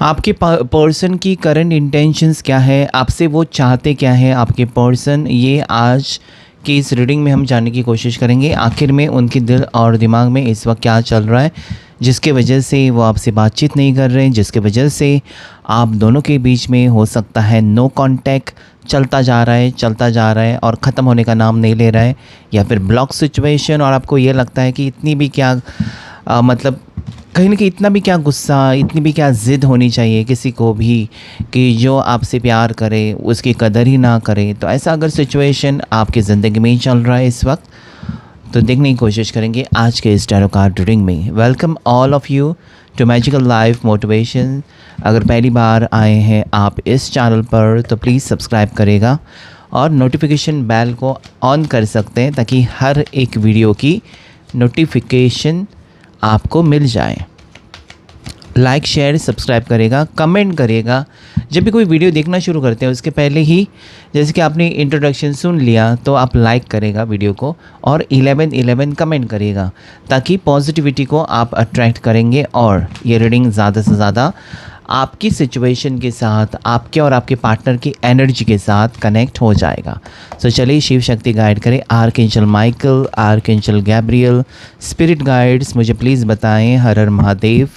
आपके पर्सन की current intentions क्या है, आपसे वो चाहते क्या है आपके पर्सन, ये आज की इस रीडिंग में हम जानने की कोशिश करेंगे। आखिर में उनके दिल और दिमाग में इस वक्त क्या चल रहा है जिसके वजह से वो आपसे बातचीत नहीं कर रहे हैं, जिसके वजह से आप दोनों के बीच में हो सकता है नो कांटेक्ट चलता जा रहा है और ख़त्म होने का नाम नहीं ले रहा है, या फिर ब्लॉक सिचुएशन। और आपको ये लगता है कि इतनी भी क्या मतलब कहीं ना कहीं इतना भी क्या गुस्सा, इतनी भी क्या ज़िद होनी चाहिए किसी को भी कि जो आपसे प्यार करे उसकी कदर ही ना करे। तो ऐसा अगर सिचुएशन आपकी ज़िंदगी में ही चल रहा है इस वक्त, तो देखने की कोशिश करेंगे आज के इस टैरो कार्ड रीडिंग में। Welcome all of you to magical life motivation. अगर पहली बार आए हैं आप इस चैनल पर तो प्लीज़ सब्सक्राइब करेगा और नोटिफिकेशन बेल को ऑन कर सकते हैं ताकि हर एक वीडियो की नोटिफिकेशन आपको मिल जाए। लाइक शेयर सब्सक्राइब करेगा, कमेंट करेगा। जब भी कोई वीडियो देखना शुरू करते हैं उसके पहले ही जैसे कि आपने इंट्रोडक्शन सुन लिया तो आप लाइक करेगा वीडियो को और 11 कमेंट करेगा ताकि पॉजिटिविटी को आप अट्रैक्ट करेंगे और ये रीडिंग ज़्यादा से ज़्यादा आपकी सिचुएशन के साथ, आपके और आपके पार्टनर की एनर्जी के साथ कनेक्ट हो जाएगा। तो चलिए शिव शक्ति गाइड करें। Archangel Michael, archangel Gabriel, spirit guides मुझे प्लीज़ बताएं हर हर महादेव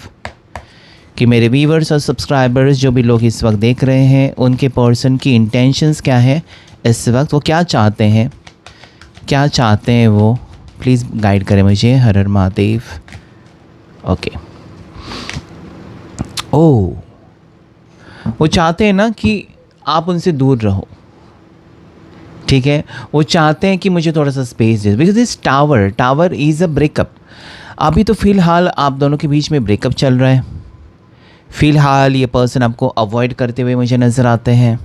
कि मेरे व्यूवर्स और सब्सक्राइबर्स जो भी लोग इस वक्त देख रहे हैं उनके पर्सन की इंटेंशंस क्या है इस वक्त, वो क्या चाहते हैं वो प्लीज़ गाइड करें मुझे हर हर महादेव। ओके, वो चाहते हैं ना कि आप उनसे दूर रहो, ठीक है। वो चाहते हैं कि मुझे थोड़ा सा space they, because this tower is a breakup. अभी तो फ़िलहाल आप दोनों के बीच में ब्रेकअप चल रहा है। फ़िलहाल ये पर्सन आपको अवॉइड करते हुए मुझे नज़र आते हैं।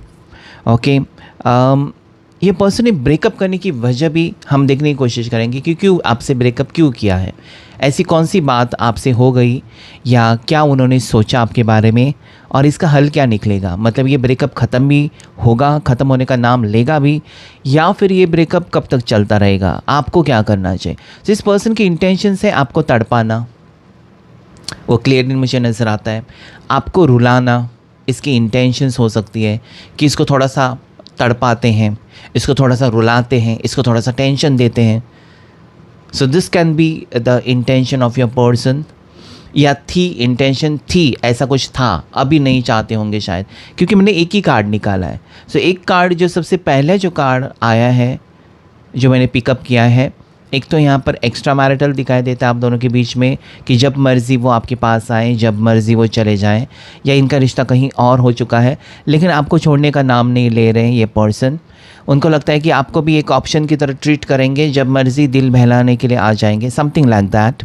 ओके, ये पर्सन ने ब्रेकअप करने की वजह भी हम देखने की कोशिश करेंगे कि क्यों आपसे ब्रेकअप क्यों किया है, ऐसी कौन सी बात आपसे हो गई या क्या उन्होंने सोचा आपके बारे में और इसका हल क्या निकलेगा। मतलब ये ब्रेकअप ख़त्म भी होगा, ख़त्म होने का नाम लेगा भी, या फिर ये ब्रेकअप कब तक चलता रहेगा, आपको क्या करना चाहिए। जिस पर्सन की इंटेंशन है आपको तड़पाना, वो क्लियरली मुझे नज़र आता है। आपको रुलाना, इसकी इंटेंशंस हो सकती है कि इसको थोड़ा सा तड़पाते हैं, इसको थोड़ा सा रुलाते हैं, इसको थोड़ा सा टेंशन देते हैं। So this can be the intention of your person, या इंटेंशन थी, ऐसा कुछ था, अभी नहीं चाहते होंगे शायद, क्योंकि मैंने एक ही कार्ड निकाला है। सो एक कार्ड जो सबसे पहले जो कार्ड आया है जो मैंने पिकअप किया है, एक तो यहाँ पर एक्स्ट्रा मैरिटल दिखाई देता है आप दोनों के बीच में कि जब मर्ज़ी वो आपके पास आए, जब मर्ज़ी वो चले जाएं, या इनका रिश्ता कहीं और हो चुका है लेकिन आपको छोड़ने का नाम नहीं ले रहे हैं ये पर्सन। उनको लगता है कि आपको भी एक ऑप्शन की तरह ट्रीट करेंगे, जब मर्ज़ी दिल बहलाने के लिए आ जाएंगे, समथिंग लाइक दैट।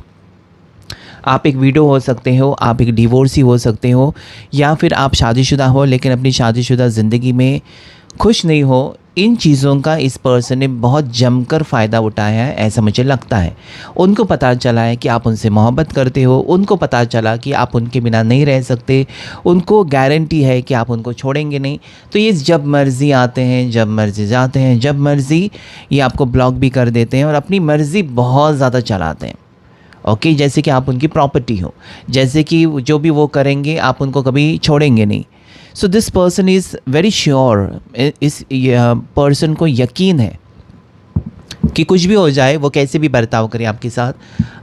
आप एक वीडो हो सकते हो, आप एक डिवोर्सी हो सकते हो, या फिर आप शादीशुदा हो लेकिन अपनी शादीशुदा ज़िंदगी में खुश नहीं हो। इन चीज़ों का इस पर्सन ने बहुत जमकर फ़ायदा उठाया है, ऐसा मुझे लगता है। उनको पता चला है कि आप उनसे मोहब्बत करते हो, उनको पता चला कि आप उनके बिना नहीं रह सकते, उनको गारंटी है कि आप उनको छोड़ेंगे नहीं। तो ये जब मर्ज़ी आते हैं, जब मर्ज़ी जाते हैं, जब मर्ज़ी ये आपको ब्लॉक भी कर देते हैं और अपनी मर्ज़ी बहुत ज़्यादा चलाते हैं। ओके, जैसे कि आप उनकी प्रॉपर्टी हो, जैसे कि जो भी वो करेंगे आप उनको कभी छोड़ेंगे नहीं। So this person is very sure, इस पर्सन को यकीन है कि कुछ भी हो जाए, वो कैसे भी बर्ताव करे आपके साथ,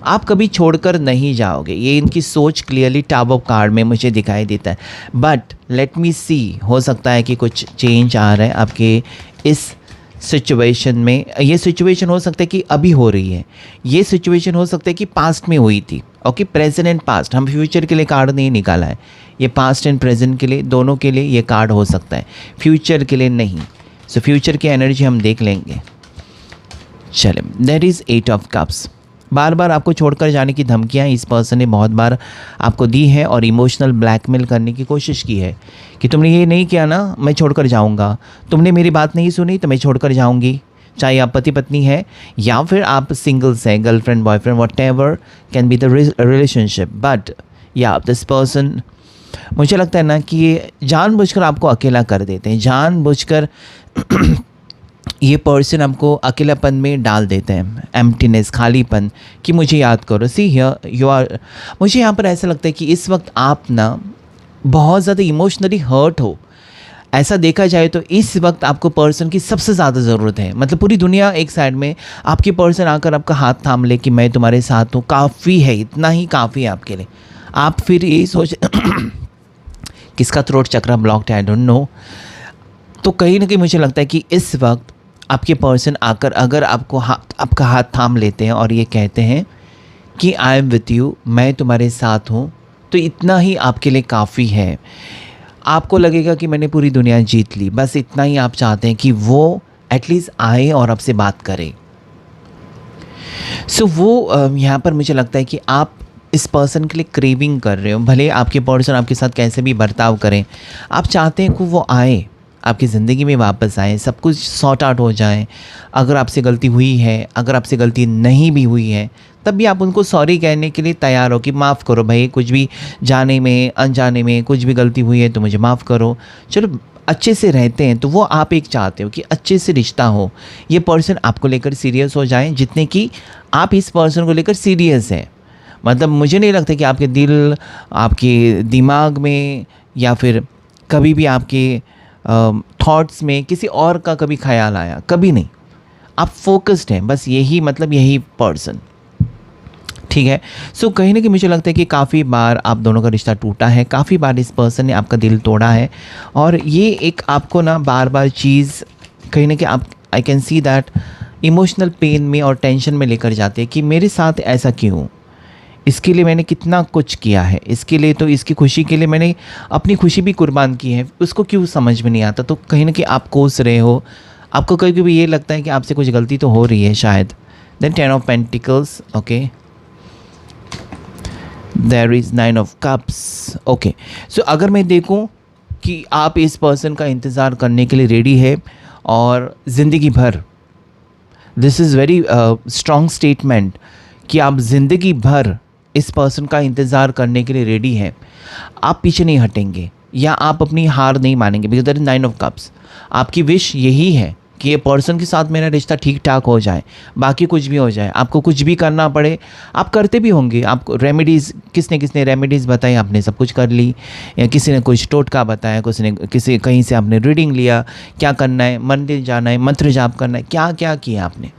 आप कभी छोड़कर नहीं जाओगे। ये इनकी सोच क्लियरली टॉप ऑफ कार्ड में मुझे दिखाई देता है। बट लेट मी सी, हो सकता है कि कुछ चेंज आ रहा है आपके इस सिचुएशन में। ये सिचुएशन हो सकता है कि अभी हो रही है, ये सिचुएशन हो सकता है कि पास्ट में हुई थी। ओके, प्रेजेंट एंड पास्ट, हम फ्यूचर के लिए कार्ड नहीं निकाला है, ये पास्ट एंड प्रेजेंट के लिए, दोनों के लिए ये कार्ड हो सकता है, फ्यूचर के लिए नहीं। सो फ्यूचर की एनर्जी हम देख लेंगे। चले, दैट इज़ 8 ऑफ कप्स। बार बार आपको छोड़कर जाने की धमकियाँ इस पर्सन ने बहुत बार आपको दी है और इमोशनल ब्लैकमेल करने की कोशिश की है कि तुमने ये नहीं किया ना, मैं छोड़कर जाऊंगा, तुमने मेरी बात नहीं सुनी तो मैं छोड़कर जाऊंगी। चाहे आप पति पत्नी है या फिर आप सिंगल्स हैं, girlfriend boyfriend, whatever can be the relationship. But या दिस पर्सन, मुझे लगता है ना कि ये जानबूझकर आपको अकेला कर देते हैं, जानबूझकर ये पर्सन आपको अकेलापन में डाल देते हैं, एम्प्टीनेस, खालीपन, कि मुझे याद करो। See here you are. मुझे यहाँ पर ऐसा लगता है कि इस वक्त आप ना बहुत ज़्यादा इमोशनली हर्ट हो, ऐसा देखा जाए तो इस वक्त आपको पर्सन की सबसे ज़्यादा ज़रूरत है। मतलब पूरी दुनिया एक साइड में, आपकी पर्सन आकर आपका हाथ थाम ले कि मैं तुम्हारे साथ हूँ, काफ़ी है, इतना ही काफ़ी है आपके लिए। आप फिर यही सोच किसका थ्रोट चक्रा ब्लॉक्ड है, आई डोंट नो। तो कहीं ना कहीं मुझे लगता है कि इस वक्त आपके पर्सन आकर अगर आपका हाथ थाम लेते हैं और ये कहते हैं कि आई एम विथ यू, मैं तुम्हारे साथ हूँ, तो इतना ही आपके लिए काफ़ी है। आपको लगेगा कि मैंने पूरी दुनिया जीत ली, बस इतना ही आप चाहते हैं कि वो एटलीस्ट आए और आपसे बात करें। सो वो यहाँ पर मुझे लगता है कि आप इस पर्सन के लिए क्रेविंग कर रहे हो, भले आपके पर्सन आपके साथ कैसे भी बर्ताव करें, आप चाहते हैं कि वो आए, आपकी ज़िंदगी में वापस आए, सब कुछ सॉर्ट आउट हो जाए। अगर आपसे गलती हुई है, अगर आपसे गलती नहीं भी हुई है, तब भी आप उनको सॉरी कहने के लिए तैयार हो कि माफ़ करो भाई, कुछ भी जाने में अनजाने में कुछ भी गलती हुई है तो मुझे माफ़ करो, चलो अच्छे से रहते हैं। तो वो आप एक चाहते हो कि अच्छे से रिश्ता हो, ये पर्सन आपको लेकर सीरियस हो जाए जितने कि आप इस पर्सन को लेकर सीरियस हैं। मतलब मुझे नहीं लगता कि आपके दिल, आपके दिमाग में या फिर कभी भी आपके थॉट्स में किसी और का कभी ख्याल आया, कभी नहीं। आप फोकस्ड हैं, बस यही, मतलब यही पर्सन, ठीक है। सो कहीं ना कहीं मुझे लगता है कि काफ़ी बार आप दोनों का रिश्ता टूटा है, काफ़ी बार इस पर्सन ने आपका दिल तोड़ा है, और ये एक आपको ना बार बार चीज़ कहीं ना कहीं आप, I can see that, emotional pain में और टेंशन में लेकर जाते हैं कि मेरे साथ ऐसा क्यों, इसके लिए मैंने कितना कुछ किया है, इसके लिए तो, इसकी खुशी के लिए मैंने अपनी खुशी भी कुर्बान की है, उसको क्यों समझ में नहीं आता। तो कहीं ना कहीं आप कोस रहे हो, आपको कभी कभी ये लगता है कि आपसे कुछ गलती तो हो रही है शायद। Then 10 of pentacles, okay, there is 9 of cups, okay. So अगर मैं देखूं कि आप इस पर्सन का इंतज़ार करने के लिए रेडी है और ज़िंदगी भर, this is very strong statement कि आप ज़िंदगी भर इस पर्सन का इंतज़ार करने के लिए रेडी हैं, आप पीछे नहीं हटेंगे या आप अपनी हार नहीं मानेंगे, because that is 9 of cups. आपकी विश यही है कि ये पर्सन के साथ मेरा रिश्ता ठीक ठाक हो जाए, बाकी कुछ भी हो जाए, आपको कुछ भी करना पड़े आप करते भी होंगे। आपको रेमेडीज़, किसने किसने रेमेडीज़ बताई, आपने सब कुछ कर ली, या किसी ने कुछ टोटका बताया, किसी ने किसी कहीं से आपने रीडिंग लिया, क्या करना है, मंदिर जाना है, मंत्र जाप करना है, क्या क्या किया आपने।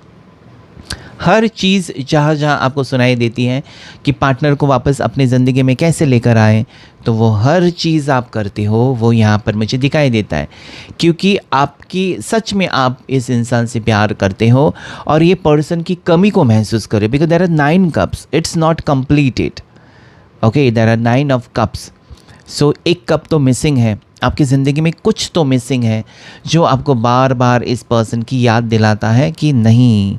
हर चीज़ जहाँ जहाँ आपको सुनाई देती है कि पार्टनर को वापस अपनी ज़िंदगी में कैसे लेकर आए, तो वो हर चीज़ आप करते हो, वो यहाँ पर मुझे दिखाई देता है, क्योंकि आपकी सच में आप इस इंसान से प्यार करते हो और ये पर्सन की कमी को महसूस करो, because there are 9 cups, it's not completed, okay, there are 9 of cups. So एक कप तो मिसिंग है, आपकी ज़िंदगी में कुछ तो मिसिंग है जो आपको बार बार इस पर्सन की याद दिलाता है कि नहीं,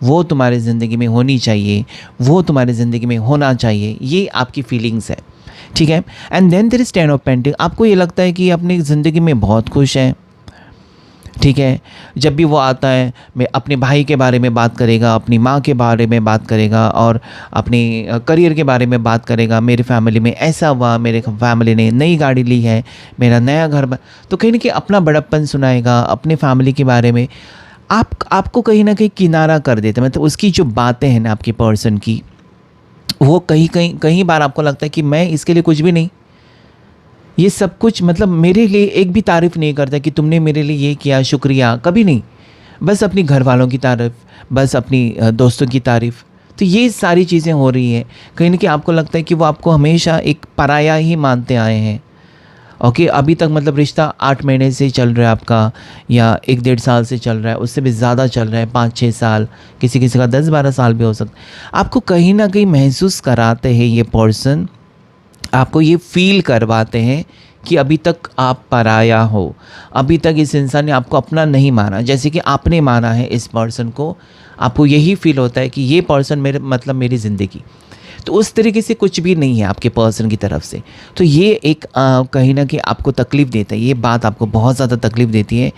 वो तुम्हारी ज़िंदगी में होनी चाहिए, वो तुम्हारी ज़िंदगी में होना चाहिए, ये आपकी फीलिंग्स है, ठीक है। And then there is 10 of pentacle, आपको ये लगता है कि अपनी ज़िंदगी में बहुत खुश हैं, ठीक है। जब भी वो आता है, मैं अपने भाई के बारे में बात करेगा, अपनी माँ के बारे में बात करेगा और अपने करियर के बारे में बात करेगा, मेरे फैमिली में ऐसा हुआ, मेरे फैमिली ने नई गाड़ी ली है, मेरा नया घर तो कहीं ना कहीं अपना बड़प्पन सुनाएगा, अपने फैमिली के बारे में। आपको कहीं ना कहीं किनारा कर देते हैं, मतलब उसकी जो बातें हैं ना आपके पर्सन की, वो कहीं बार आपको लगता है कि मैं इसके लिए कुछ भी नहीं, ये सब कुछ मतलब मेरे लिए एक भी तारीफ़ नहीं करता कि तुमने मेरे लिए ये किया, शुक्रिया, कभी नहीं, बस अपनी घर वालों की तारीफ़, बस अपनी दोस्तों की तारीफ़। तो ये सारी चीज़ें हो रही हैं, कहीं ना कहीं आपको लगता है कि वो आपको हमेशा एक पराया ही मानते आए हैं, ओके। अभी तक मतलब रिश्ता 8 महीने से चल रहा है आपका, या 1-1.5 साल से चल रहा है, उससे भी ज़्यादा चल रहा है, 5-6 साल, किसी किसी का 10-12 साल भी हो सकता है। आपको कहीं ना कहीं महसूस कराते हैं ये पर्सन, आपको ये फील करवाते हैं कि अभी तक आप पराया हो, अभी तक इस इंसान ने आपको अपना नहीं माना, जैसे कि आपने माना है इस पर्सन को। आपको यही फील होता है कि ये पर्सन मेरे, मतलब मेरी ज़िंदगी, तो उस तरीके से कुछ भी नहीं है आपके पर्सन की तरफ से। तो ये एक कहीं ना कहीं आपको तकलीफ़ देता है, ये बात आपको बहुत ज़्यादा तकलीफ़ देती है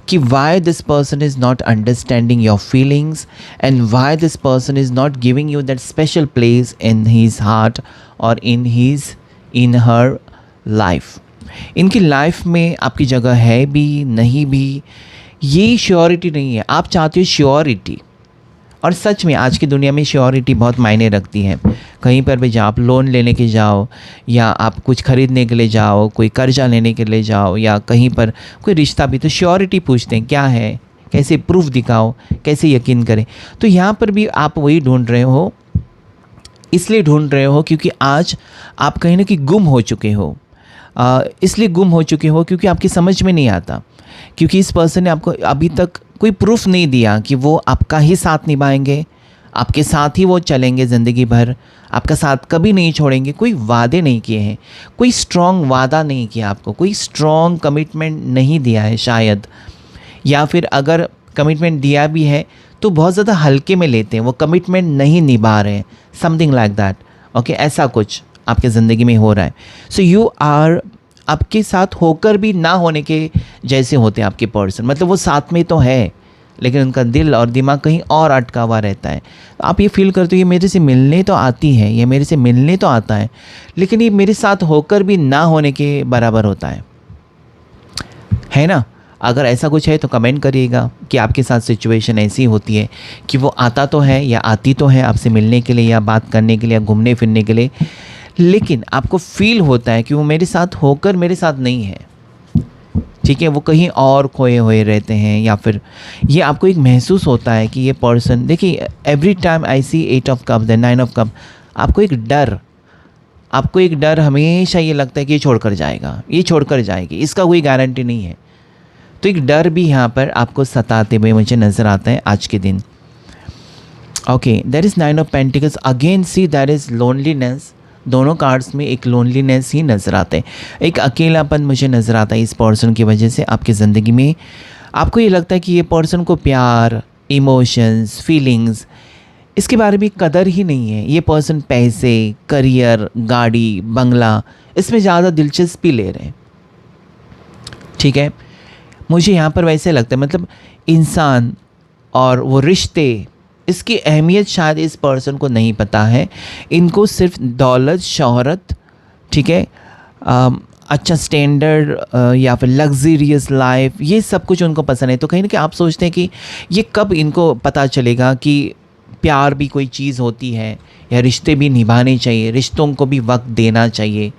कि why this person is not understanding your feelings and why this person is not giving you that special place in his heart और इन हर लाइफ। इनकी लाइफ में आपकी जगह है भी नहीं भी, ये श्योरिटी नहीं है। आप चाहते हो श्योरिटी, और सच में आज की दुनिया में श्योरिटी बहुत मायने रखती है। कहीं पर भी जाओ, आप लोन लेने के जाओ या आप कुछ खरीदने के लिए जाओ, कोई कर्जा लेने के लिए जाओ या कहीं पर कोई रिश्ता भी, तो श्योरिटी पूछते हैं क्या है, कैसे प्रूफ दिखाओ, कैसे यकीन करें। तो यहाँ पर भी आप वही ढूंढ रहे हो, इसलिए ढूंढ रहे हो क्योंकि आज आप कहीं ना कहीं गुम हो चुके हो। इसलिए गुम हो चुके हो क्योंकि आपकी समझ में नहीं आता, क्योंकि इस पर्सन ने आपको अभी तक कोई प्रूफ नहीं दिया कि वो आपका ही साथ निभाएंगे, आपके साथ ही वो चलेंगे ज़िंदगी भर, आपका साथ कभी नहीं छोड़ेंगे। कोई वादे नहीं किए हैं, कोई स्ट्रॉन्ग वादा नहीं किया आपको, कोई स्ट्रॉन्ग कमिटमेंट नहीं दिया है शायद, या फिर अगर कमिटमेंट दिया भी है तो बहुत ज़्यादा हल्के में लेते हैं, वो कमिटमेंट नहीं निभा रहे हैं, समथिंग लाइक दैट। ओके, ऐसा कुछ आपके ज़िंदगी में हो रहा है। सो यू आर, आपके साथ होकर भी ना होने के जैसे होते हैं आपके पर्सन, मतलब वो साथ में तो है लेकिन उनका दिल और दिमाग कहीं और अटका हुआ रहता है। आप ये फील करते हो ये मेरे से मिलने तो आती है, ये मेरे से मिलने तो आता है, लेकिन ये मेरे साथ होकर भी ना होने के बराबर होता है ना। अगर ऐसा कुछ है तो कमेंट करिएगा कि आपके साथ सिचुएशन ऐसी होती है कि वो आता तो है या आती तो है आपसे मिलने के लिए या बात करने के लिए या घूमने फिरने के लिए, लेकिन आपको फील होता है कि वो मेरे साथ होकर मेरे साथ नहीं है। ठीक है, वो कहीं और खोए हुए रहते हैं, या फिर ये आपको एक महसूस होता है कि ये पर्सन, देखिए every time I see 8 of cup then 9 of cup, आपको एक डर हमेशा ये लगता है कि ये छोड़कर जाएगा, ये छोड़कर जाएगी, इसका कोई गारंटी नहीं है। तो एक डर भी यहाँ पर आपको सताते हुए मुझे नज़र आता है आज के दिन। Okay, there is 9 of pentacles, again see there is loneliness. दोनों कार्ड्स में एक लोनलीनेस ही नज़र आता है, एक अकेलापन मुझे नज़र आता है इस पर्सन की वजह से आपकी ज़िंदगी में। आपको ये लगता है कि ये पर्सन को प्यार, इमोशंस, फीलिंग्स, इसके बारे में कदर ही नहीं है। ये पर्सन पैसे, करियर, गाड़ी, बंगला, इसमें ज़्यादा दिलचस्पी ले रहे हैं। ठीक है, मुझे यहाँ पर वैसे लगता है, मतलब इंसान और वो रिश्ते, इसकी अहमियत शायद इस पर्सन को नहीं पता है। इनको सिर्फ दौलत, शोहरत, ठीक है, अच्छा स्टैंडर्ड या फिर लग्जरियस लाइफ, ये सब कुछ उनको पसंद है। तो कहीं ना कहीं आप सोचते हैं कि ये कब इनको पता चलेगा कि प्यार भी कोई चीज़ होती है या रिश्ते भी निभाने चाहिए, रिश्तों को भी वक्त देना चाहिए।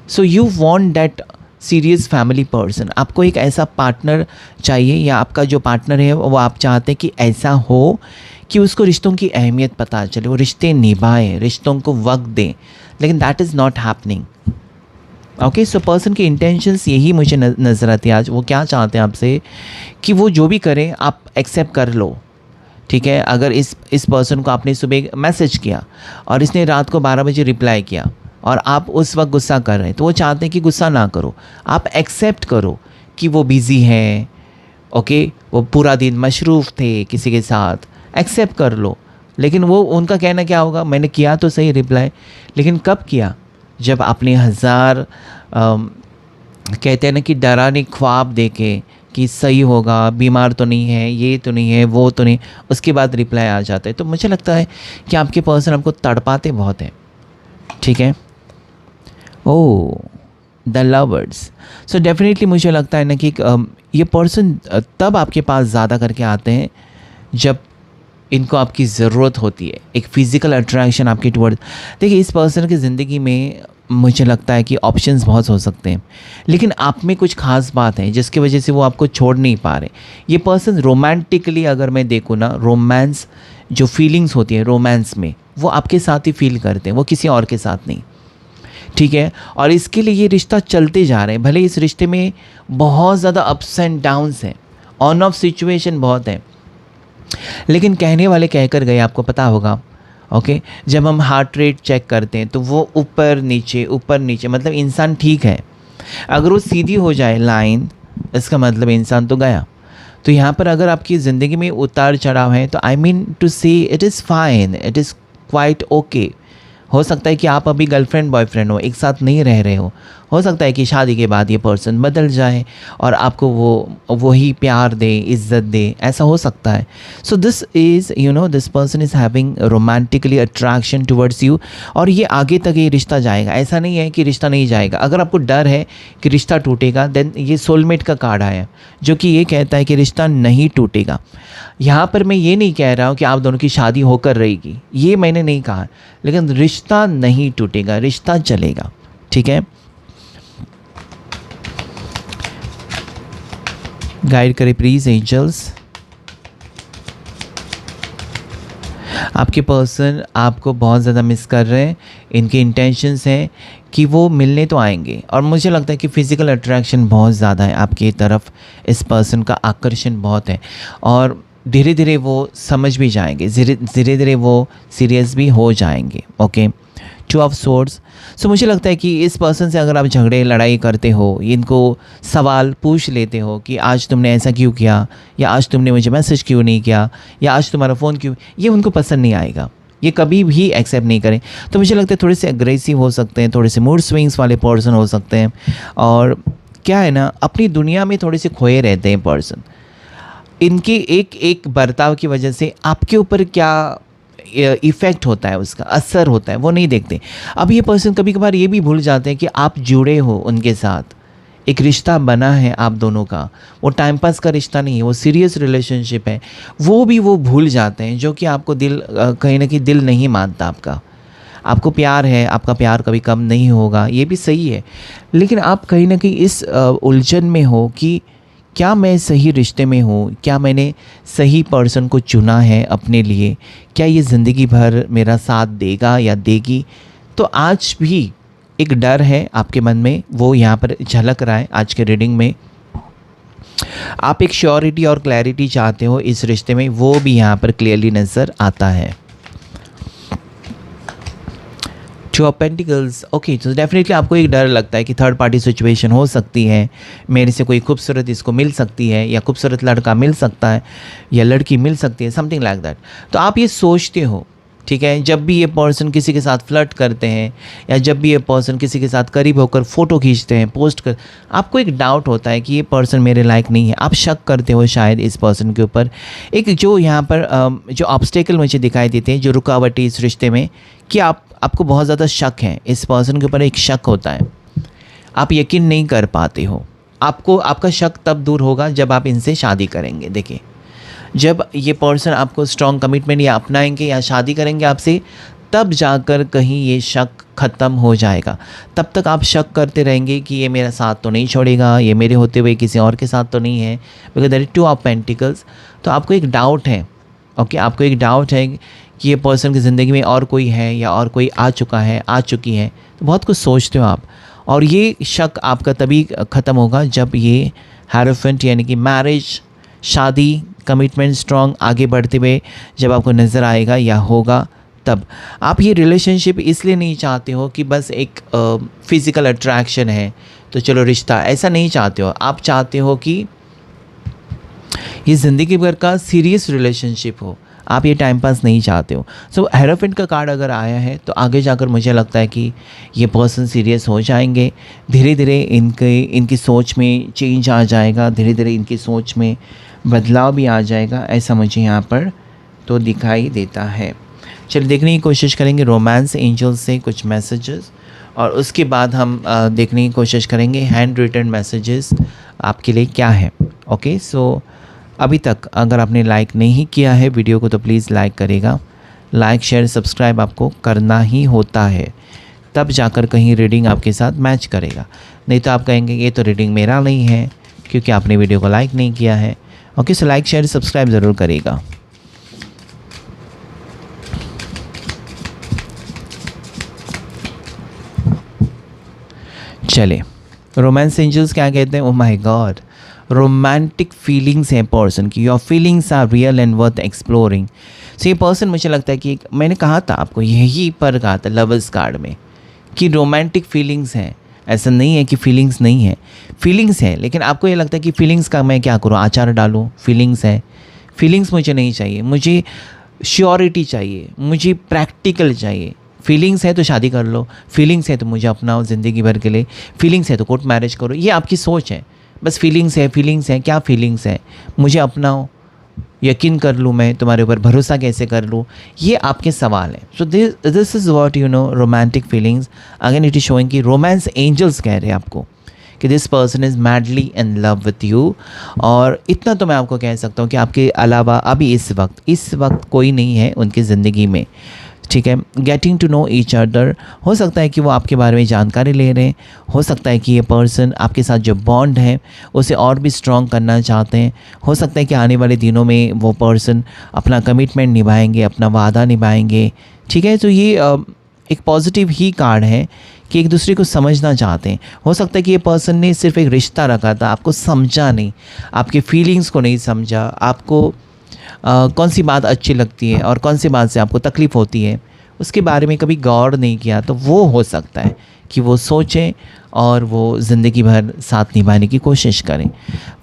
So you want that serious family person, आपको एक ऐसा पार्टनर चाहिए, या आपका जो पार्टनर है वो आप चाहते हैं कि ऐसा हो कि उसको रिश्तों की अहमियत पता चले, वो रिश्ते निभाए, रिश्तों को वक्त दें, लेकिन that is not happening. Okay, so person की इंटेंशंस यही मुझे नज़र आती है आज। वो क्या चाहते हैं आपसे कि वो जो भी करें आप एक्सेप्ट कर लो। ठीक है, अगर इस पर्सन को आपने सुबह मैसेज किया और इसने रात को 12 बजे रिप्लाई किया और आप उस वक्त गुस्सा कर रहे हैं, तो वो चाहते हैं कि गुस्सा ना करो, आप एक्सेप्ट करो कि वो बिज़ी है। ओके, वो पूरा दिन मशरूफ़ थे किसी के साथ, एक्सेप्ट कर लो। लेकिन वो उनका कहना क्या होगा, मैंने किया तो सही रिप्लाई, लेकिन कब किया, जब आपने हज़ार कहते हैं ना कि डराने ख्वाब देखे कि सही होगा, बीमार तो नहीं है, ये तो नहीं है, वो तो नहीं, उसके बाद रिप्लाई आ जाता है। तो मुझे लगता है कि आपके पर्सन आपको तड़पाते बहुत हैं। ठीक है, ओह द लवर्स। सो डेफिनेटली मुझे लगता है ना कि ये पर्सन तब आपके पास ज़्यादा करके आते हैं जब इनको आपकी ज़रूरत होती है, एक फ़िज़िकल अट्रैक्शन आपके टुवर्ड। देखिए, इस पर्सन की ज़िंदगी में मुझे लगता है कि ऑप्शंस बहुत हो सकते हैं, लेकिन आप में कुछ ख़ास बात है जिसकी वजह से वो आपको छोड़ नहीं पा रहे। ये पर्सन रोमांटिकली अगर मैं देखूँ ना, रोमांस जो फीलिंग्स होती है रोमांस में, वो आपके साथ ही फील करते हैं, वो किसी और के साथ नहीं। ठीक है, और इसके लिए ये रिश्ता चलते जा रहे हैं। भले इस रिश्ते में बहुत ज़्यादा अप्स एंड डाउन्स हैं, ऑन ऑफ सिचुएशन बहुत है, लेकिन कहने वाले कहकर गए, आपको पता होगा। ओके, जब हम हार्ट रेट चेक करते हैं तो वो ऊपर नीचे, मतलब इंसान ठीक है। अगर वो सीधी हो जाए लाइन, इसका मतलब इंसान तो गया। तो यहाँ पर अगर आपकी ज़िंदगी में उतार चढ़ाव है तो आई मीन टू से it is fine, it is quite okay. हो सकता है कि आप अभी गर्लफ्रेंड बॉयफ्रेंड हो, एक साथ नहीं रह रहे हो हो सकता है कि शादी के बाद ये पर्सन बदल जाए और आपको वही प्यार दे, इज्जत दे, ऐसा हो सकता है। सो this is this person is having romantically attraction towards you, और ये आगे तक ये रिश्ता जाएगा। ऐसा नहीं है कि रिश्ता नहीं जाएगा। अगर आपको डर है कि रिश्ता टूटेगा, देन ये सोलमेट का कार्ड आया जो कि ये कहता है कि रिश्ता नहीं टूटेगा। यहाँ पर मैं ये नहीं कह रहा हूँ कि आप दोनों की शादी होकर रहेगी, ये मैंने नहीं कहा, लेकिन रिश्ता नहीं टूटेगा, रिश्ता चलेगा। ठीक है, गाइड करें प्लीज एंजल्स। आपके पर्सन आपको बहुत ज़्यादा मिस कर रहे हैं। इनके इंटेंशंस हैं कि वो मिलने तो आएंगे, और मुझे लगता है कि फ़िज़िकल अट्रैक्शन बहुत ज़्यादा है आपकी तरफ। इस पर्सन का आकर्षण बहुत है, और धीरे धीरे वो समझ भी जाएंगे, धीरे धीरे वो सीरियस भी हो जाएंगे। Okay, 2 of swords. सो मुझे लगता है कि इस पर्सन से अगर आप झगड़े लड़ाई करते हो, इनको सवाल पूछ लेते हो कि आज तुमने ऐसा क्यों किया, या आज तुमने मुझे मैसेज क्यों नहीं किया, या आज तुम्हारा फ़ोन क्यों, ये उनको पसंद नहीं आएगा, ये कभी भी एक्सेप्ट नहीं करें। तो मुझे लगता है थोड़े से अग्रेसिव हो सकते हैं, थोड़े से मूड स्विंग्स वाले पर्सन हो सकते हैं, और क्या है ना, अपनी दुनिया में थोड़े से खोए रहते हैं पर्सन। इनके एक एक बर्ताव की वजह से आपके ऊपर क्या इफ़ेक्ट होता है, उसका असर होता है, वो नहीं देखते। अब ये पर्सन कभी कभार ये भी भूल जाते हैं कि आप जुड़े हो उनके साथ, एक रिश्ता बना है आप दोनों का, वो टाइम पास का रिश्ता नहीं है, वो सीरियस रिलेशनशिप है, वो भूल जाते हैं, जो कि आपको दिल कहीं ना कहीं दिल नहीं मानता आपका। आपको प्यार है, आपका प्यार कभी कम नहीं होगा, ये भी सही है, लेकिन आप कहीं ना कहीं इस उलझन में हो कि क्या मैं सही रिश्ते में हूँ, क्या मैंने सही पर्सन को चुना है अपने लिए, क्या ये ज़िंदगी भर मेरा साथ देगा या देगी। तो आज भी एक डर है आपके मन में, वो यहाँ पर झलक रहा है आज के रीडिंग में। आप एक श्योरिटी और क्लैरिटी चाहते हो इस रिश्ते में, वो भी यहाँ पर क्लियरली नज़र आता है। 2 ऑफ पेंटिकल्स। ओके, तो डेफिनेटली आपको एक डर लगता है कि थर्ड पार्टी सिचुएशन हो सकती है, मेरे से कोई खूबसूरत इसको मिल सकती है, या खूबसूरत लड़का मिल सकता है, या लड़की मिल सकती है, समथिंग लाइक दैट। तो आप ये सोचते हो, ठीक है, जब भी ये पर्सन किसी के साथ फ्लर्ट करते हैं, या जब भी ये पर्सन किसी के साथ करीब होकर फ़ोटो खींचते हैं, पोस्ट कर, आपको एक डाउट होता है कि ये पर्सन मेरे लायक नहीं है। आप शक करते हो शायद इस पर्सन के ऊपर। एक जो यहाँ पर जो ऑब्स्टेकल मुझे दिखाई देते हैं, जो रुकावटें इस रिश्ते में, कि आपको बहुत ज़्यादा शक है इस पर्सन के ऊपर, एक शक होता है, आप यकीन नहीं कर पाते हो। आपका शक तब दूर होगा जब आप इनसे शादी करेंगे। देखिए, जब ये पर्सन आपको स्ट्रॉन्ग कमिटमेंट या अपनाएंगे या शादी करेंगे आपसे, तब जाकर कहीं ये शक ख़त्म हो जाएगा। तब तक आप शक करते रहेंगे कि ये मेरा साथ तो नहीं छोड़ेगा, ये मेरे होते हुए किसी और के साथ तो नहीं है, because there is 2 of pentacles. तो आपको एक डाउट है, ओके, आपको एक डाउट है कि ये पर्सन की ज़िंदगी में और कोई है, या और कोई आ चुका है, आ चुकी है। तो बहुत कुछ सोचते हो आप, और ये शक आपका तभी ख़त्म होगा जब ये हेरोफेंट यानी कि मैरिज, शादी, कमिटमेंट स्ट्रॉन्ग आगे बढ़ते हुए जब आपको नज़र आएगा या होगा। तब आप ये रिलेशनशिप इसलिए नहीं चाहते हो कि बस एक फ़िज़िकल अट्रैक्शन है तो चलो रिश्ता, ऐसा नहीं चाहते हो। आप चाहते हो कि ये ज़िंदगी भर का सीरियस रिलेशनशिप हो, आप ये टाइम पास नहीं चाहते हो। सो हेरोफेंट का कार्ड अगर आया है तो आगे जाकर मुझे लगता है कि ये पर्सन सीरियस हो जाएंगे। धीरे धीरे इनकी सोच में चेंज आ जाएगा, धीरे धीरे इनकी सोच में बदलाव भी आ जाएगा, ऐसा मुझे यहाँ पर तो दिखाई देता है। चलिए देखने की कोशिश करेंगे रोमांस एंजल से कुछ मैसेजेस, और उसके बाद हम देखने की कोशिश करेंगे हैंड रिटन मैसेजेस आपके लिए क्या है। ओके, सो अभी तक अगर आपने लाइक नहीं किया है वीडियो को तो प्लीज़ लाइक करेगा। लाइक शेयर सब्सक्राइब आपको करना ही होता है, तब जाकर कहीं रीडिंग आपके साथ मैच करेगा। नहीं तो आप कहेंगे ये तो रीडिंग मेरा नहीं है क्योंकि आपने वीडियो को लाइक नहीं किया है। Okay, so like share subscribe ज़रूर करेगा। चले, रोमांस एंजल्स क्या कहते हैं? Oh my god, romantic feelings हैं पर्सन की, your feelings are real and worth exploring. So ये पर्सन, मुझे लगता है कि मैंने कहा था आपको, यही पर कहा था लवर्स कार्ड में कि रोमांटिक फीलिंग्स हैं। ऐसा नहीं है कि फीलिंग्स नहीं है, फीलिंग्स है, लेकिन आपको ये लगता है कि फीलिंग्स का मैं क्या करूँ, आचार डालूँ? फीलिंग्स है, फीलिंग्स मुझे नहीं चाहिए, मुझे श्योरिटी चाहिए, मुझे प्रैक्टिकल चाहिए, फीलिंग्स है तो शादी कर लो, फीलिंग्स है तो मुझे अपनाओ ज़िंदगी भर के लिए, फीलिंग्स है तो कोर्ट मैरिज करो। ये आपकी सोच है, बस फीलिंग्स है, क्या फीलिंग्स है, मुझे अपनाओ, यकीन कर लूँ, मैं तुम्हारे ऊपर भरोसा कैसे कर लूँ, ये आपके सवाल हैं। सो this is what you know romantic feelings. Again it is showing कि रोमांस एंजल्स कह रहे हैं आपको कि this person is madly in love with you. और इतना तो मैं आपको कह सकता हूँ कि आपके अलावा अभी इस वक्त कोई नहीं है उनकी ज़िंदगी में, ठीक है। Getting to know each other, हो सकता है कि वो आपके बारे में जानकारी ले रहे हैं, हो सकता है कि ये पर्सन आपके साथ जो बॉन्ड है उसे और भी स्ट्रॉन्ग करना चाहते हैं, हो सकता है कि आने वाले दिनों में वो पर्सन अपना कमिटमेंट निभाएंगे, अपना वादा निभाएंगे, ठीक है। तो ये एक पॉजिटिव ही कार्ड है कि एक दूसरे को समझना चाहते हैं। हो सकता है कि ये पर्सन ने सिर्फ एक रिश्ता रखा था, आपको समझा नहीं, आपके फीलिंग्स को नहीं समझा, आपको कौन सी बात अच्छी लगती है और कौन सी बात से आपको तकलीफ़ होती है उसके बारे में कभी गौर नहीं किया। तो वो हो सकता है कि वो सोचें और वो ज़िंदगी भर साथ निभाने की कोशिश करें।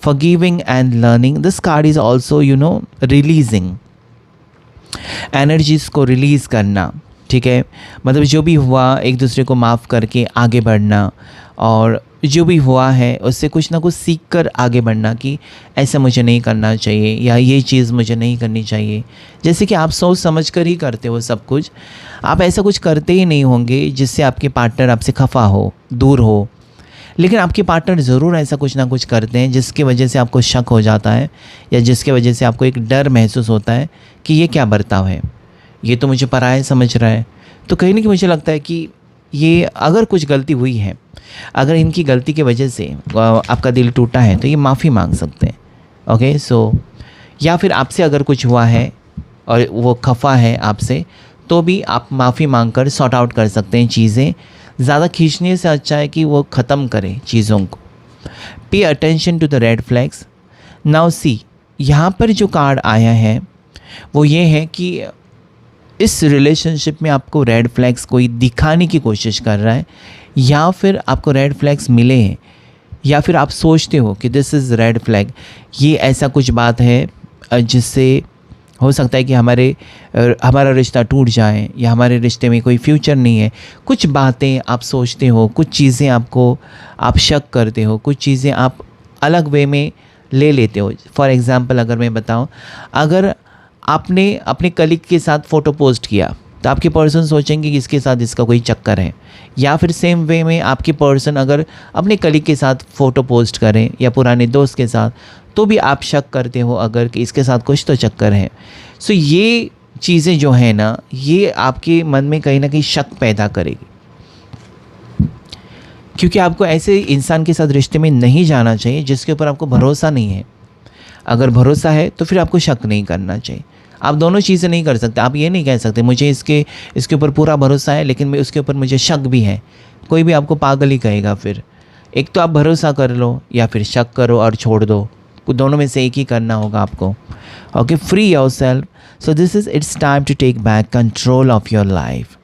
Forgiving and learning, this card is also you know releasing, energies को रिलीज़ करना, ठीक है। मतलब जो भी हुआ एक दूसरे को माफ़ करके आगे बढ़ना, और जो भी हुआ है उससे कुछ ना कुछ सीख कर आगे बढ़ना कि ऐसा मुझे नहीं करना चाहिए या ये चीज़ मुझे नहीं करनी चाहिए। जैसे कि आप सोच समझ कर ही करते हो सब कुछ, आप ऐसा कुछ करते ही नहीं होंगे जिससे आपके पार्टनर आपसे खफा हो, दूर हो, लेकिन आपके पार्टनर ज़रूर ऐसा कुछ ना कुछ करते हैं जिसकी वजह से आपको शक हो जाता है या जिसके वजह से आपको एक डर महसूस होता है कि ये क्या बर्ताव है, ये तो मुझे पराया समझ रहा है। तो कहीं ना कहीं मुझे लगता है कि ये अगर कुछ गलती हुई है, अगर इनकी गलती की वजह से आपका दिल टूटा है तो ये माफ़ी मांग सकते हैं, ओके। सो या फिर आपसे अगर कुछ हुआ है और वो खफा है आपसे, तो भी आप माफ़ी मांग कर सॉर्ट आउट कर सकते हैं चीज़ें। ज़्यादा खींचने से अच्छा है कि वो ख़त्म करें चीज़ों को। Pay attention to the red flags. Now see, यहाँ पर जो कार्ड आया है वो ये है कि इस रिलेशनशिप में आपको रेड फ्लैग्स कोई दिखाने की कोशिश कर रहा है, या फिर आपको रेड फ्लैग्स मिले हैं, या फिर आप सोचते हो कि दिस इज़ रेड फ्लैग, ये ऐसा कुछ बात है जिससे हो सकता है कि हमारा रिश्ता टूट जाए या हमारे रिश्ते में कोई फ्यूचर नहीं है। कुछ बातें आप सोचते हो, कुछ चीज़ें आप शक करते हो, कुछ चीज़ें आप अलग वे में ले लेते हो। फॉर एग्ज़ाम्पल अगर मैं बताऊं, अगर आपने अपने कलीग के साथ फ़ोटो पोस्ट किया तो आपके पर्सन सोचेंगे कि इसके साथ इसका कोई चक्कर है, या फिर सेम वे में आपके पर्सन अगर अपने कलीग के साथ फ़ोटो पोस्ट करें या पुराने दोस्त के साथ, तो भी आप शक करते हो अगर कि इसके साथ कुछ तो चक्कर है। सो ये चीज़ें जो है ना, ये आपके मन में कहीं ना कहीं शक पैदा करेगी, क्योंकि आपको ऐसे इंसान के साथ रिश्ते में नहीं जाना चाहिए जिसके ऊपर आपको भरोसा नहीं है। अगर भरोसा है तो फिर आपको शक नहीं करना चाहिए। आप दोनों चीज़ें नहीं कर सकते। आप ये नहीं कह सकते मुझे इसके ऊपर पूरा भरोसा है लेकिन मैं उसके ऊपर मुझे शक भी है। कोई भी आपको पागल ही कहेगा। फिर एक तो आप भरोसा कर लो या फिर शक करो और छोड़ दो, दोनों में से एक ही करना होगा आपको। Okay, free yourself. So this is it's time to take back control of your life.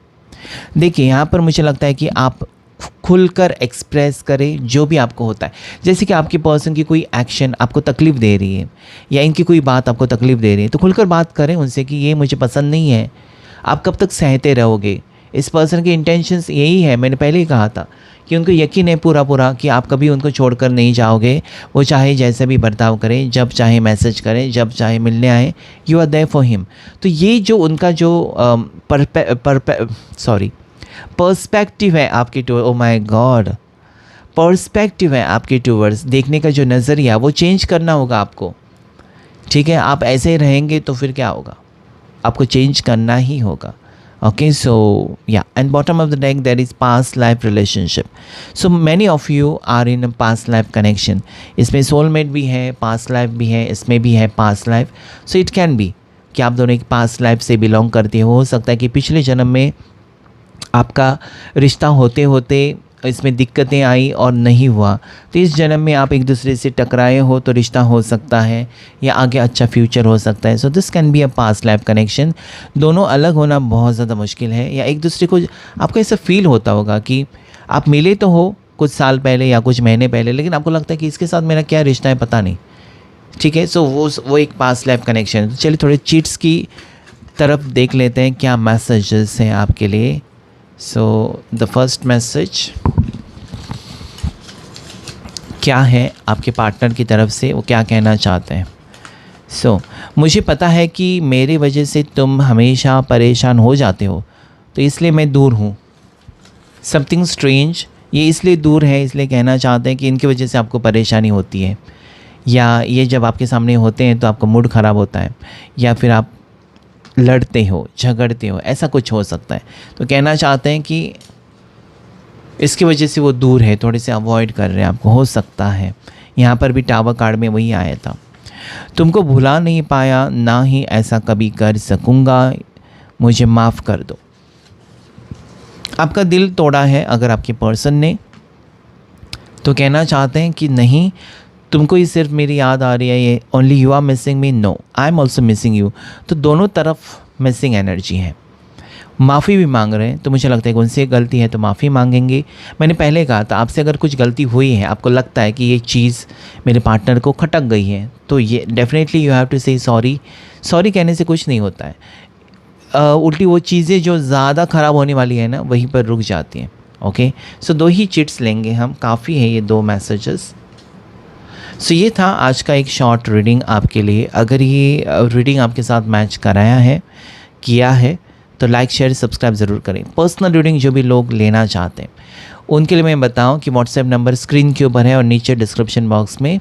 देखिए यहाँ पर मुझे लगता है कि आप खुलकर एक्सप्रेस करें जो भी आपको होता है। जैसे कि आपके पर्सन की कोई एक्शन आपको तकलीफ़ दे रही है या इनकी कोई बात आपको तकलीफ़ दे रही है, तो खुलकर बात करें उनसे कि ये मुझे पसंद नहीं है। आप कब तक सहते रहोगे? इस पर्सन की इंटेंशंस यही है, मैंने पहले ही कहा था कि उनको यकीन है पूरा कि आप कभी उनको छोड़कर नहीं जाओगे। वो चाहे जैसे भी बर्ताव करें, जब चाहे मैसेज करें, जब चाहे मिलने आए, you are there for him. तो ये जो उनका जो पर्सपेक्टिव है आपके to, oh my God, perspective है आपके टूवर्ड्स, देखने का जो नज़रिया, वो चेंज करना होगा आपको। ठीक है, आप ऐसे ही रहेंगे तो फिर क्या होगा? आपको चेंज करना ही होगा। Okay, so yeah, and bottom of the deck there is past life relationship. So many of you are in a past life connection. इसमें soulmate भी है, past life भी है, इसमें भी है past life. So it can be कि आप दोनों एक past life से belong करते हो सकता है कि पिछले जन्म में आपका रिश्ता होते होते इसमें दिक्कतें आई और नहीं हुआ, तो इस जन्म में आप एक दूसरे से टकराए हो तो रिश्ता हो सकता है या आगे अच्छा फ्यूचर हो सकता है। So this can be a past life connection. दोनों अलग होना बहुत ज़्यादा मुश्किल है, या एक दूसरे को आपको ऐसा फील होता होगा कि आप मिले तो हो कुछ साल पहले या कुछ महीने पहले, लेकिन आपको लगता है कि इसके साथ मेरा क्या रिश्ता है पता नहीं। ठीक है, सो वो एक पास्ट लाइफ कनेक्शन है। तो चलिए थोड़े चीट्स की तरफ देख लेते हैं, क्या मैसेजेस हैं आपके लिए। सो द फर्स्ट मैसेज क्या है आपके पार्टनर की तरफ से, वो क्या कहना चाहते हैं। सो मुझे पता है कि मेरी वजह से तुम हमेशा परेशान हो जाते हो, तो इसलिए मैं दूर हूँ। समथिंग स्ट्रेंज, ये इसलिए दूर है, इसलिए कहना चाहते हैं कि इनकी वजह से आपको परेशानी होती है, या ये जब आपके सामने होते हैं तो आपका मूड ख़राब होता है, या फिर आप लड़ते हो, झगड़ते हो, ऐसा कुछ हो सकता है। तो कहना चाहते हैं कि इसकी वजह से वो दूर है, थोड़े से अवॉइड कर रहे हैं आपको, हो सकता है। यहाँ पर भी टावर कार्ड में वही आया था। तुमको भुला नहीं पाया, ना ही ऐसा कभी कर सकूँगा, मुझे माफ़ कर दो। आपका दिल तोड़ा है अगर आपके पर्सन ने, तो कहना चाहते हैं कि नहीं, तुमको ही सिर्फ मेरी याद आ रही है, ये only you are missing me, no I am also missing you. तो दोनों तरफ मिसिंग एनर्जी है। माफ़ी भी मांग रहे हैं, तो मुझे लगता है कि उनसे गलती है तो माफ़ी मांगेंगे। मैंने पहले कहा था, आपसे अगर कुछ गलती हुई है, आपको लगता है कि ये चीज़ मेरे पार्टनर को खटक गई है, तो ये डेफिनेटली यू हैव टू से सॉरी। सॉरी कहने से कुछ नहीं होता है, उल्टी वो चीज़ें जो ज़्यादा ख़राब होने वाली है ना, वहीं पर रुक जाती हैं। ओके, सो 2 ही चिट्स लेंगे हम, काफ़ी है ये 2 मैसेजेस। सो ये था आज का एक शॉर्ट रीडिंग आपके लिए। अगर ये रीडिंग आपके साथ मैच कराया है, किया है, तो लाइक शेयर सब्सक्राइब ज़रूर करें। पर्सनल रीडिंग जो भी लोग लेना चाहते हैं उनके लिए मैं बताऊं कि व्हाट्सएप नंबर स्क्रीन के ऊपर है और नीचे डिस्क्रिप्शन बॉक्स में,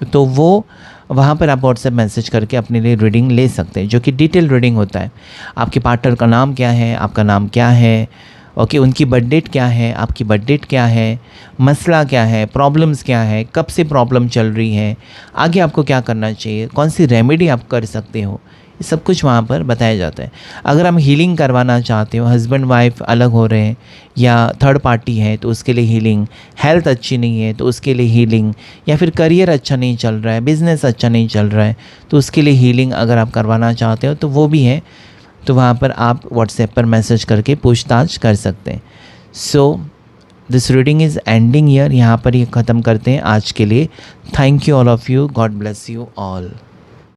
तो वो वहाँ पर आप व्हाट्सएप मैसेज करके अपने लिए रीडिंग ले सकते हैं, जो कि डिटेल रीडिंग होता है। आपके पार्टनर का नाम क्या है, आपका नाम क्या है, ओके, उनकी बर्थ डेट क्या है, आपकी बर्थ डेट क्या है, मसला क्या है, प्रॉब्लम्स क्या है, कब से प्रॉब्लम चल रही है, आगे आपको क्या करना चाहिए, कौन सी रेमेडी आप कर सकते हो, ये सब कुछ वहाँ पर बताया जाता है। अगर हम हीलिंग करवाना चाहते हो, हस्बैंड वाइफ अलग हो रहे हैं या थर्ड पार्टी है, तो उसके लिए हीलिंग, हेल्थ अच्छी नहीं है तो उसके लिए हीलिंग, या फिर करियर अच्छा नहीं चल रहा है, बिज़नेस अच्छा नहीं चल रहा है, तो उसके लिए हीलिंग अगर आप करवाना चाहते हो तो वो भी है। तो वहाँ पर आप व्हाट्सएप पर मैसेज करके पूछताछ कर सकते हैं। So this reading is ending year, यहाँ पर ये ख़त्म करते हैं आज के लिए। Thank you all of you, God bless you all.